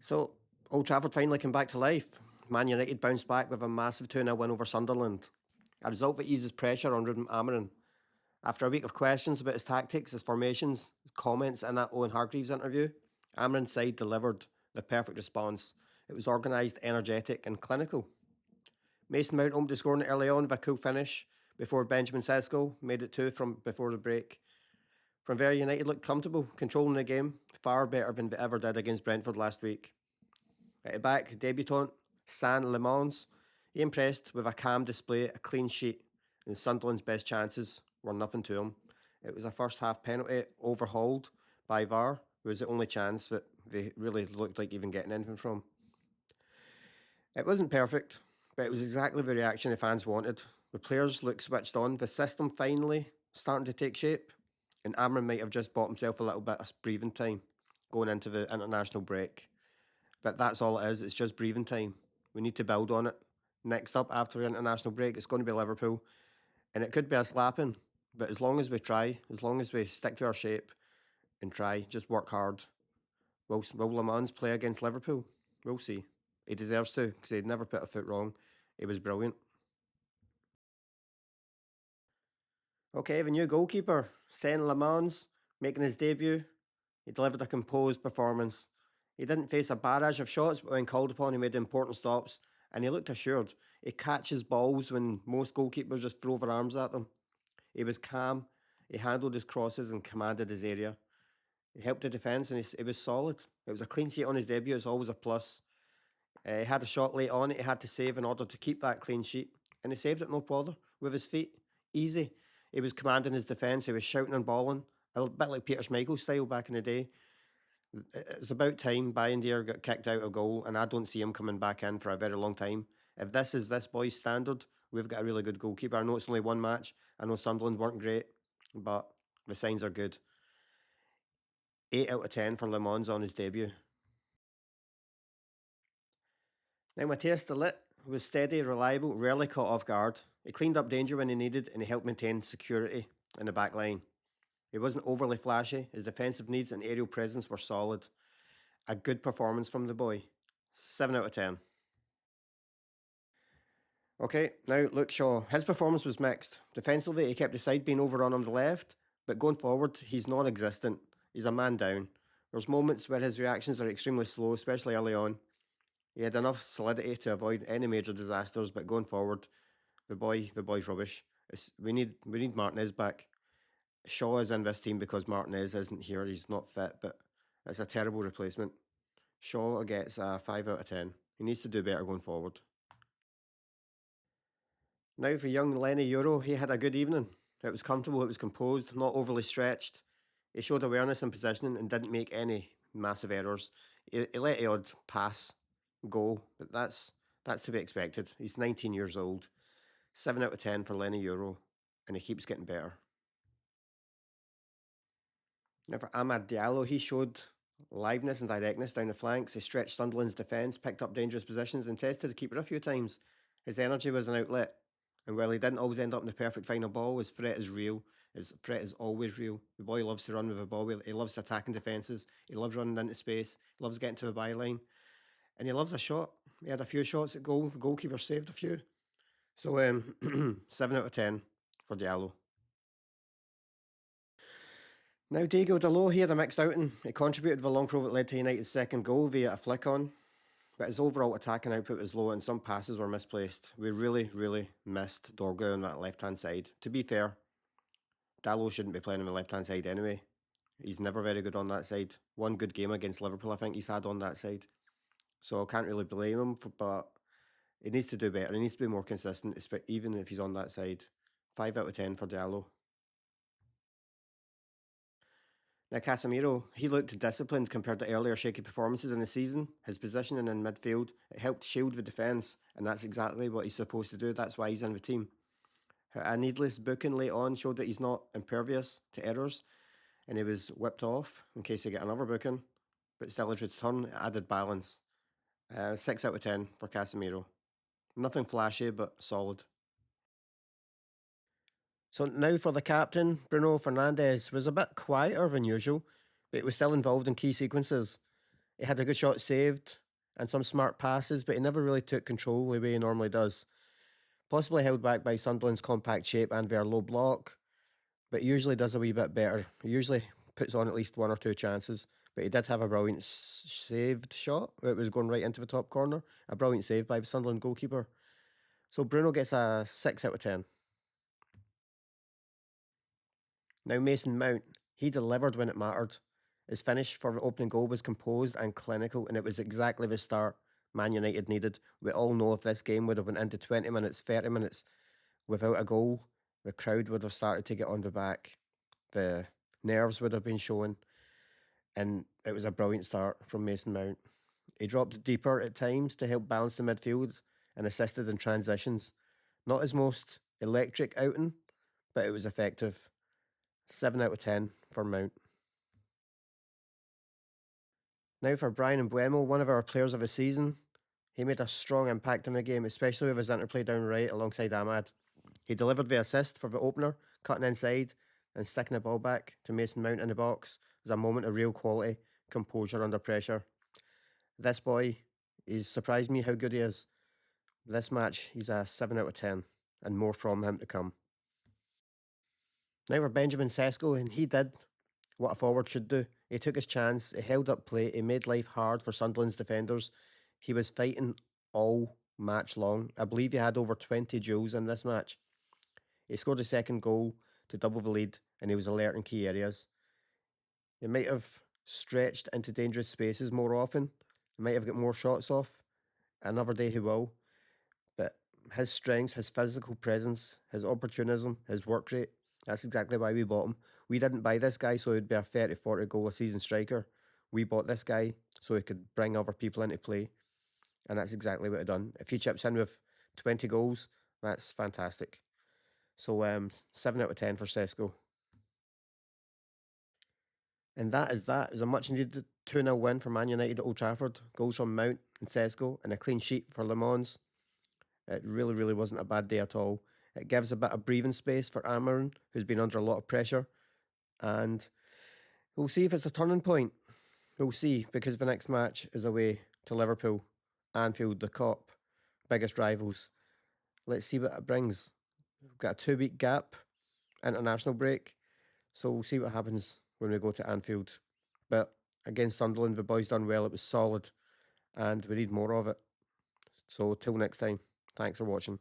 So, Old Trafford finally came back to life. Man United bounced back with a massive 2-0 win over Sunderland. A result that eases pressure on Rúben Amorim. After a week of questions about his tactics, his formations, his comments in that Owen Hargreaves interview, Amorim's side delivered the perfect response. It was organised, energetic and clinical. Mason Mount opened the scoring early on with a cool finish before Benjamin Šeško made it 2 from before the break. From there, United looked comfortable, controlling the game, far better than they ever did against Brentford last week. At the back, debutant Senne Lammens, he impressed with a calm display, a clean sheet, and Sunderland's best chances were nothing to him. It was a first half penalty overhauled by VAR, was the only chance that they really looked like even getting anything from. It wasn't perfect, but it was exactly the reaction the fans wanted. The players looked switched on, the system finally starting to take shape, and Amorim might have just bought himself a little bit of breathing time going into the international break. But that's all it is, it's just breathing time. We need to build on it. Next up after the international break, it's going to be Liverpool. And it could be a slapping, but as long as we try, as long as we stick to our shape and try, just work hard, will Lammens play against Liverpool? We'll see. He deserves to, because he'd never put a foot wrong. He was brilliant. Okay, the new goalkeeper, Senne Lammens, making his debut. He delivered a composed performance. He didn't face a barrage of shots, but when called upon, he made important stops, and he looked assured. He catches balls when most goalkeepers just throw their arms at them. He was calm, he handled his crosses and commanded his area. He helped the defence, and he was solid. It was a clean sheet on his debut, it's always a plus. He had a shot late on, he had to save in order to keep that clean sheet, and he saved it no bother, with his feet, easy. He was commanding his defence, he was shouting and bawling, a bit like Peter Schmeichel's style back in the day. It's about time Bayindir got kicked out of goal, and I don't see him coming back in for a very long time. If this is this boy's standard, we've got a really good goalkeeper. I know it's only one match. I know Sunderland weren't great, but the signs are good. 8 out of 10 for Lammens on his debut. Now, Matthias de Ligt was steady, reliable, rarely caught off guard. He cleaned up danger when he needed, and he helped maintain security in the back line. He wasn't overly flashy. His defensive needs and aerial presence were solid. A good performance from the boy. 7 out of 10. Okay, now Luke Shaw. His performance was mixed. Defensively, he kept the side being overrun on the left, but going forward, he's non-existent. He's a man down. There's moments where his reactions are extremely slow, especially early on. He had enough solidity to avoid any major disasters, but going forward, the boy's rubbish. We need Martinez back. Shaw is in this team because Martinez isn't here. He's not fit, but it's a terrible replacement. Shaw gets a 5 out of 10. He needs to do better going forward. Now for young Lenny Euro, he had a good evening. It was comfortable, it was composed, not overly stretched. He showed awareness and positioning and didn't make any massive errors. He let the odd pass go, but that's to be expected. He's 19 years old. 7 out of 10 for Lenny Euro, and he keeps getting better. Now for Amad Diallo, he showed liveness and directness down the flanks. He stretched Sunderland's defence, picked up dangerous positions and tested the keeper a few times. His energy was an outlet. And while he didn't always end up in the perfect final ball, his threat is real. His threat is always real. The boy loves to run with the ball. He loves to attack in defences. He loves running into space. He loves getting to the byline. And he loves a shot. He had a few shots at goal. The goalkeeper saved a few. So 7 out of 10 for Diallo. Now Diego Dalot, he had a mixed outing. He contributed to the long throw that led to United's second goal via a flick on. But his overall attacking output was low and some passes were misplaced. We really missed Dorgu on that left-hand side. To be fair, Dalot shouldn't be playing on the left-hand side anyway. He's never very good on that side. One good game against Liverpool, I think he's had on that side. So I can't really blame him, but he needs to do better. He needs to be more consistent, even if he's on that side. 5 out of 10 for Diallo. Now Casemiro, he looked disciplined compared to earlier shaky performances in the season. His positioning in midfield, it helped shield the defence, and that's exactly what he's supposed to do. That's why he's in the team. A needless booking late on showed that he's not impervious to errors, and he was whipped off in case he get another booking, but still his return added balance. 6 out of 10 for Casemiro. Nothing flashy, but solid. So now for the captain, Bruno Fernandes was a bit quieter than usual, but he was still involved in key sequences. He had a good shot saved and some smart passes, but he never really took control the way he normally does. Possibly held back by Sunderland's compact shape and their low block, but he usually does a wee bit better. He usually puts on at least one or two chances, but he did have a brilliant saved shot. It was going right into the top corner. A brilliant save by the Sunderland goalkeeper. So Bruno gets a 6 out of 10. Now Mason Mount, he delivered when it mattered. His finish for the opening goal was composed and clinical, and it was exactly the start Man United needed. We all know if this game would have went into 20 minutes, 30 minutes without a goal, the crowd would have started to get on the back. The nerves would have been showing, and it was a brilliant start from Mason Mount. He dropped deeper at times to help balance the midfield and assisted in transitions. Not his most electric outing, but it was effective. 7 out of 10 for Mount. Now for Brian Mbuemo, one of our players of the season. He made a strong impact in the game, especially with his interplay down right alongside Ahmad. He delivered the assist for the opener, cutting inside and sticking the ball back to Mason Mount in the box. It was a moment of real quality, composure under pressure. This boy, he's surprised me how good he is. This match, he's a 7 out of 10, and more from him to come. Now for Benjamin Šeško, and he did what a forward should do. He took his chance, he held up play, he made life hard for Sunderland's defenders. He was fighting all match long. I believe he had over 20 duels in this match. He scored a second goal to double the lead, and he was alert in key areas. He might have stretched into dangerous spaces more often. He might have got more shots off. Another day he will. But his strengths, his physical presence, his opportunism, his work rate, that's exactly why we bought him. We didn't buy this guy so he'd be a 30, 40 goal a season striker. We bought this guy so he could bring other people into play. And that's exactly what he done. If he chips in with 20 goals, that's fantastic. So 7 out of 10 for Šeško. And that is that. It was a much needed 2-0 win for Man United at Old Trafford. Goals from Mount and Šeško and a clean sheet for Lammens. It really, really wasn't a bad day at all. It gives a bit of breathing space for Amorim, who's been under a lot of pressure. And we'll see if it's a turning point. We'll see, because the next match is away to Liverpool, Anfield, the Cop, biggest rivals. Let's see what it brings. We've got a 2-week gap, international break. So we'll see what happens when we go to Anfield. But against Sunderland, the boys done well. It was solid, and we need more of it. So till next time, thanks for watching.